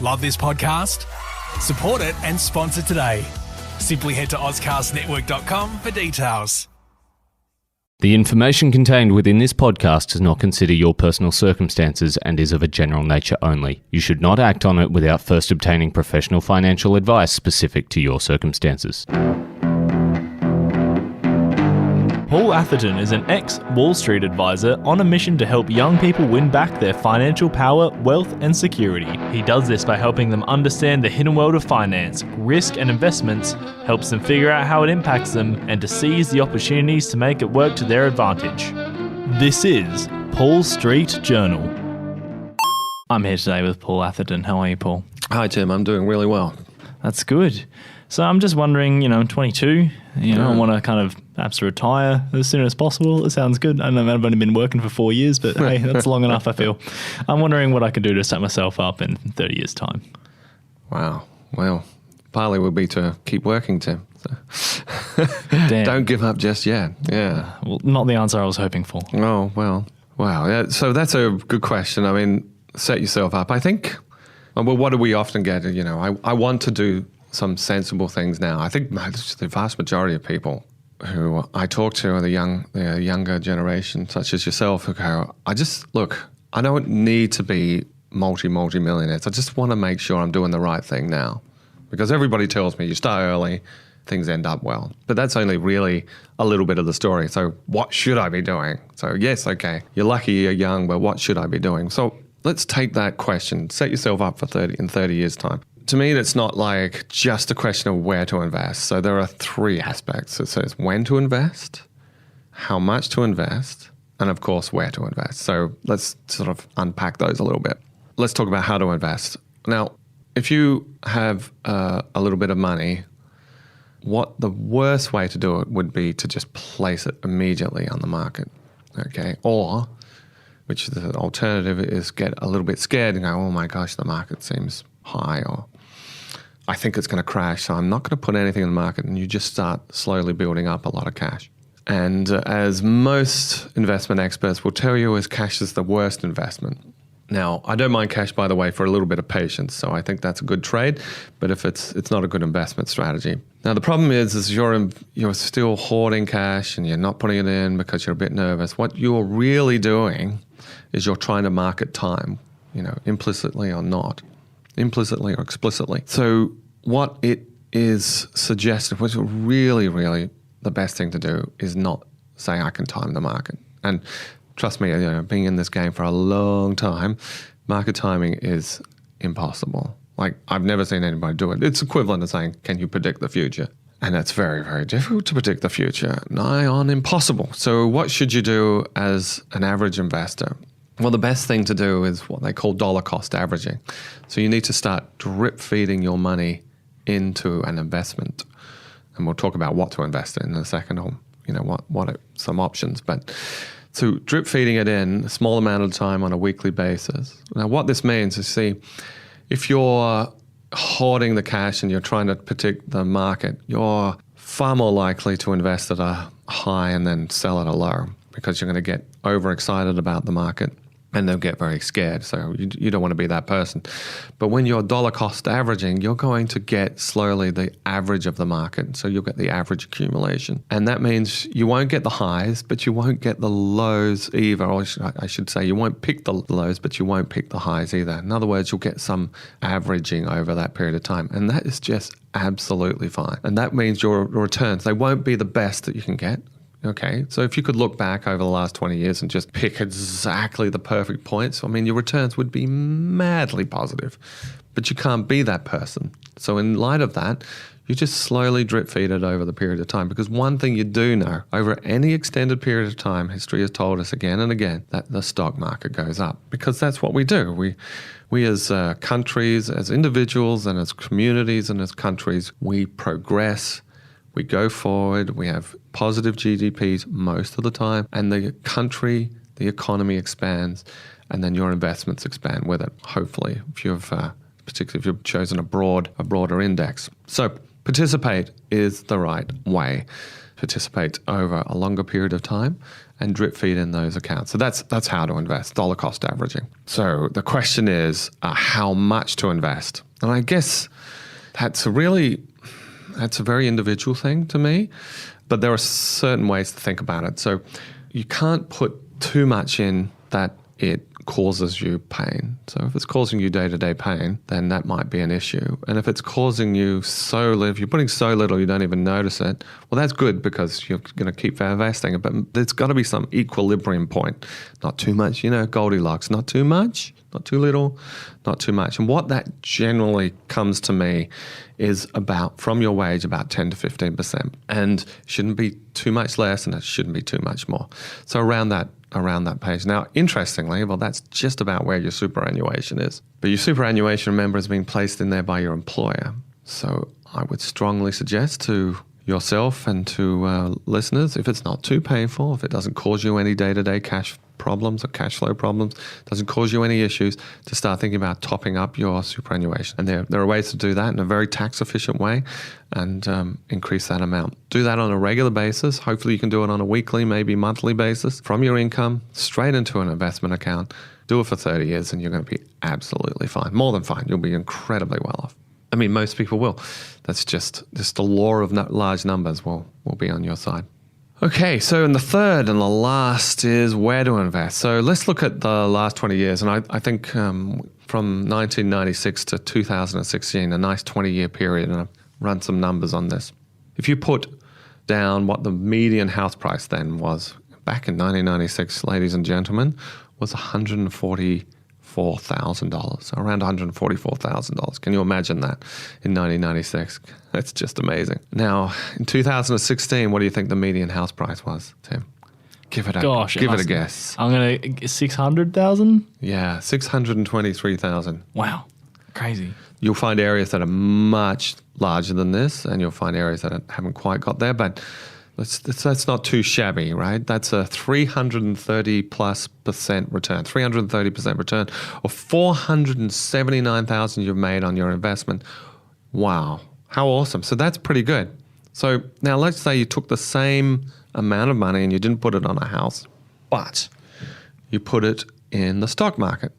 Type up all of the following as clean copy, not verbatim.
Love this podcast? Support it and sponsor today. Simply head to ozcastnetwork.com for details. The information contained within this podcast does not consider your personal circumstances and is of a general nature only. You should not act on it without first obtaining professional financial advice specific to your circumstances. Paul Atherton is an ex-Wall Street advisor on a mission to help young people win back their financial power, wealth and security. He does this by helping them understand the hidden world of finance, risk and investments, helps them figure out how it impacts them, and to seize the opportunities to make it work to their advantage. This is Paul Street Journal. I'm here today with Paul Atherton. How are you, Paul? Hi, Tim. I'm doing really well. That's good. So I'm just wondering, I'm 22, I want to kind of perhaps retire as soon as possible. It sounds good. I know I've only been working for 4 years, but hey, that's long enough, I feel. I'm wondering what I could do to set myself up in 30 years' time. Wow. Well, partly would be to keep working, Tim. So. Don't give up just yet. Yeah. Well, not the answer I was hoping for. Oh, well. Wow. Yeah, so that's a good question. I mean, set yourself up. I think, well, what do we often get? I want to do some sensible things now. I think the vast majority of people who I talk to are the younger generation, such as yourself, who go, I don't need to be multi-millionaires. I just want to make sure I'm doing the right thing now. Because everybody tells me you start early, things end up well. But that's only really a little bit of the story. So what should I be doing? So yes, okay, you're lucky you're young, but what should I be doing? So let's take that question, set yourself up for 30 years' time. To me, it's not like just a question of where to invest. So there are three aspects. It says when to invest, how much to invest, and of course, where to invest. So let's sort of unpack those a little bit. Let's talk about how to invest. Now, if you have a little bit of money, what the worst way to do it would be to just place it immediately on the market, okay? Or, which the alternative is get a little bit scared and go, oh my gosh, the market seems high, or I think it's going to crash, so I'm not going to put anything in the market, and you just start slowly building up a lot of cash. And as most investment experts will tell you, cash is the worst investment. Now, I don't mind cash, by the way, for a little bit of patience, so I think that's a good trade, but if it's not a good investment strategy. Now, the problem is you're still hoarding cash and you're not putting it in because you're a bit nervous. What you're really doing is you're trying to market time, implicitly or not. Implicitly or explicitly. So what it is suggested, what's really, really the best thing to do is not say I can time the market. And trust me, being in this game for a long time, market timing is impossible. Like, I've never seen anybody do it. It's equivalent to saying, can you predict the future? And that's very, very difficult to predict the future, nigh on impossible. So what should you do as an average investor? Well, the best thing to do is what they call dollar cost averaging. So you need to start drip feeding your money into an investment. And we'll talk about what to invest in a second, or what are some options. But so drip feeding it in a small amount of time on a weekly basis. Now, what this means is, if you're hoarding the cash and you're trying to predict the market, you're far more likely to invest at a high and then sell at a low, because you're going to get overexcited about the market and they'll get very scared. So you don't want to be that person. But when you're dollar cost averaging, you're going to get slowly the average of the market. So you'll get the average accumulation. And that means you won't get the highs, but you won't get the lows either. Or I should say, you won't pick the lows, but you won't pick the highs either. In other words, you'll get some averaging over that period of time. And that is just absolutely fine. And that means your returns, they won't be the best that you can get. Okay, so if you could look back over the last 20 years and just pick exactly the perfect points, your returns would be madly positive. But you can't be that person. So in light of that, you just slowly drip feed it over the period of time. Because one thing you do know, over any extended period of time, history has told us again and again that the stock market goes up. Because that's what we do. We as countries, as individuals and as communities and as countries, we progress. We go forward, we have positive GDPs most of the time, and the country, the economy expands, and then your investments expand with it, hopefully, particularly if you've chosen a broader index. So participate is the right way. Participate over a longer period of time and drip feed in those accounts. So that's how to invest, dollar cost averaging. So the question is how much to invest. And I guess that's a very individual thing to me, but there are certain ways to think about it. So you can't put too much in that it causes you pain. So if it's causing you day-to-day pain, then that might be an issue. And if it's causing you so little, if you're putting so little you don't even notice it, well, that's good because you're going to keep investing. But there's got to be some equilibrium point. Not too much, Goldilocks. Not too much, not too little, not too much. And what that generally comes to me is about, from your wage, about 10 to 15%. And it shouldn't be too much less and it shouldn't be too much more. So around that page. Now, interestingly, well, that's just about where your superannuation is. But your superannuation, remember, is being placed in there by your employer. So I would strongly suggest to yourself and to listeners, if it's not too painful, if it doesn't cause you any day-to-day cash problems or cash flow problems, doesn't cause you any issues, to start thinking about topping up your superannuation. And there are ways to do that in a very tax-efficient way and increase that amount. Do that on a regular basis. Hopefully you can do it on a weekly, maybe monthly basis from your income straight into an investment account. Do it for 30 years and you're going to be absolutely fine. More than fine. You'll be incredibly well off. I mean, most people will. That's just the law of large numbers will be on your side. Okay, so and the third and the last is where to invest. So let's look at the last 20 years. And I think from 1996 to 2016, a nice 20-year period, and I've run some numbers on this. If you put down what the median house price then was back in 1996, ladies and gentlemen, was $144,000, around $144,000. Can you imagine that in 1996? That's just amazing. Now, in 2016, what do you think the median house price was, Tim? Give it a guess. I'm going to 600,000? Yeah, 623,000. Wow. Crazy. You'll find areas that are much larger than this, and you'll find areas that haven't quite got there, but that's not too shabby, right? That's a 330+% return, 330% return, or 479,000 you've made on your investment. Wow, how awesome! So that's pretty good. So now let's say you took the same amount of money and you didn't put it on a house, but you put it in the stock market.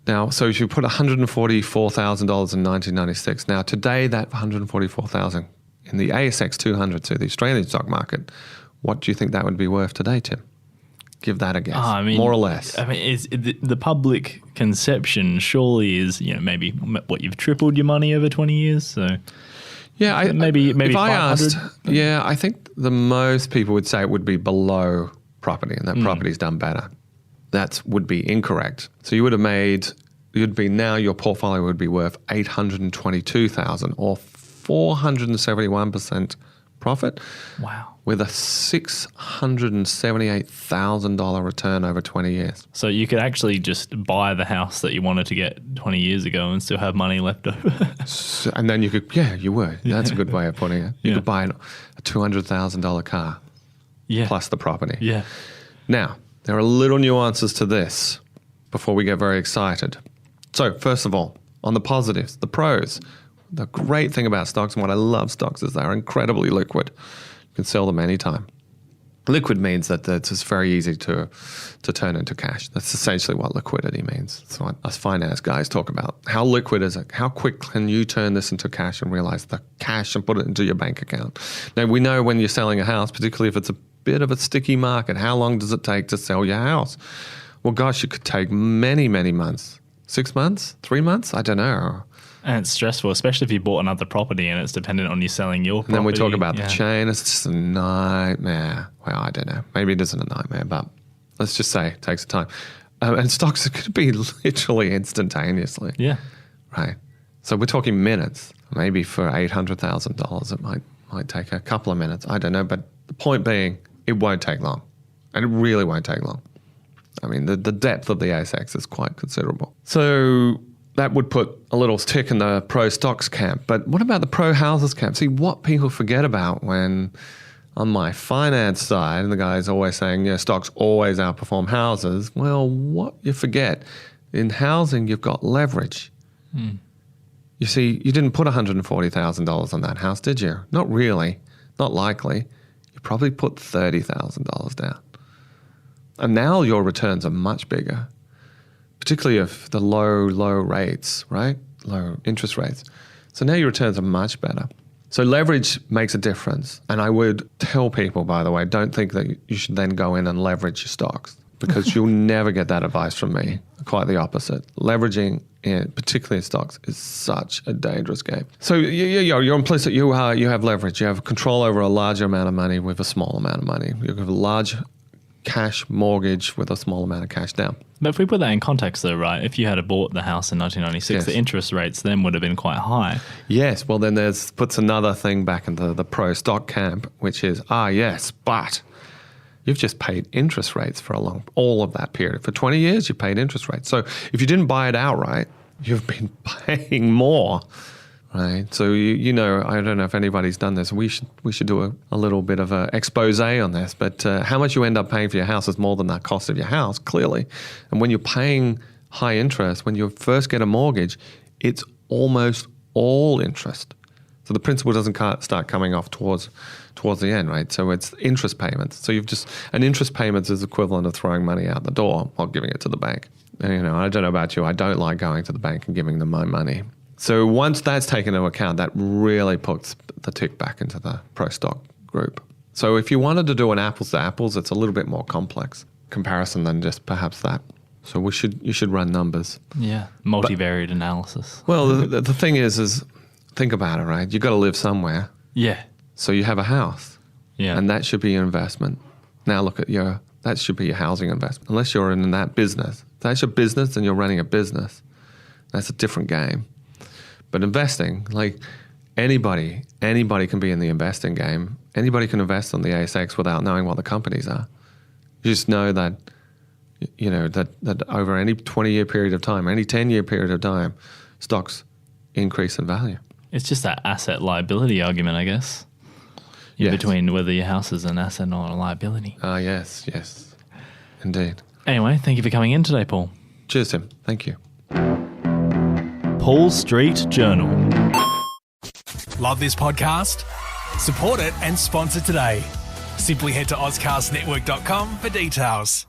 Now, so if you put $144,000 in 1996, now today that $144,000 in the ASX 200, so the Australian stock market, what do you think that would be worth today, Tim? Give that a guess, more or less. I mean, the public conception surely is, maybe what you've tripled your money over 20 years. So yeah, maybe if 500. I asked, I think the most people would say it would be below property, and that property's done better. That would be incorrect. So your portfolio would be worth $822,000 or 471% profit. Wow. With a $678,000 return over 20 years. So you could actually just buy the house that you wanted to get 20 years ago and still have money left over. And then you could, you would. That's a good way of putting it. You could buy a $200,000 car plus the property. Yeah. Now, there are little nuances to this before we get very excited. So first of all, on the positives, the pros, the great thing about stocks and what I love stocks is they're incredibly liquid. You can sell them anytime. Liquid means that it's very easy to turn into cash. That's essentially what liquidity means. That's what us finance guys talk about. How liquid is it? How quick can you turn this into cash and realize the cash and put it into your bank account? Now, we know when you're selling a house, particularly if it's a bit of a sticky market, how long does it take to sell your house? Well, gosh, it could take many, many months. 6 months? 3 months? I don't know. And it's stressful, especially if you bought another property and it's dependent on you selling your property. And then we talk about the chain. It's just a nightmare. Well, I don't know. Maybe it isn't a nightmare, but let's just say it takes time. And stocks could be literally instantaneously. Yeah. Right. So we're talking minutes. Maybe for $800,000, it might take a couple of minutes. I don't know. But the point being, it won't take long. And it really won't take long. I mean, the depth of the ASX is quite considerable. So that would put a little tick in the pro stocks camp. But what about the pro houses camp? See, what people forget about when on my finance side, and the guy's always saying, stocks always outperform houses. Well, what you forget, in housing, you've got leverage. You see, you didn't put $140,000 on that house, did you? Not really. Not likely. You probably put $30,000 down. And now your returns are much bigger, particularly if the low rates, right? Low interest rates. So now your returns are much better. So leverage makes a difference. And I would tell people, by the way, don't think that you should then go in and leverage your stocks, because you'll never get that advice from me. Quite the opposite. Leveraging, particularly in stocks, is such a dangerous game. So you're implicit. You have leverage. You have control over a larger amount of money with a small amount of money. You have a large cash mortgage with a small amount of cash down. But if we put that in context though, right, if you had bought the house in 1996, Yes. the interest rates then would have been quite high. Yes, well then puts another thing back into the pro stock camp, which is, yes, but you've just paid interest rates for all of that period. For 20 years, you paid interest rates. So if you didn't buy it outright, you've been paying more, right? So, I don't know if anybody's done this. We should do a little bit of an expose on this, but how much you end up paying for your house is more than that cost of your house, clearly. And when you're paying high interest, when you first get a mortgage, it's almost all interest. So the principal doesn't start coming off towards the end, right? So it's interest payments. So an interest payments is equivalent of throwing money out the door while giving it to the bank. And, I don't know about you, I don't like going to the bank and giving them my money. So once that's taken into account, that really puts the tick back into the pro stock group. So if you wanted to do an apples to apples, it's a little bit more complex comparison than just perhaps that. So you should run numbers. Yeah, multivariate analysis. Well, the thing is think about it, right? You've got to live somewhere. Yeah. So you have a house. Yeah. And that should be your investment. Now look at that should be your housing investment. Unless you're in that business. If that's your business and you're running a business, that's a different game. But investing, like anybody can be in the investing game. Anybody can invest on the ASX without knowing what the companies are. You just know that, that over any 20-year period of time, any 10-year period of time, stocks increase in value. It's just that asset liability argument, I guess. Yes. Between whether your house is an asset or a liability. Yes, indeed. Anyway, thank you for coming in today, Paul. Cheers, Tim. Thank you. Paul Street Journal. Love this podcast? Support it and sponsor today. Simply head to AuscastNetwork.com for details.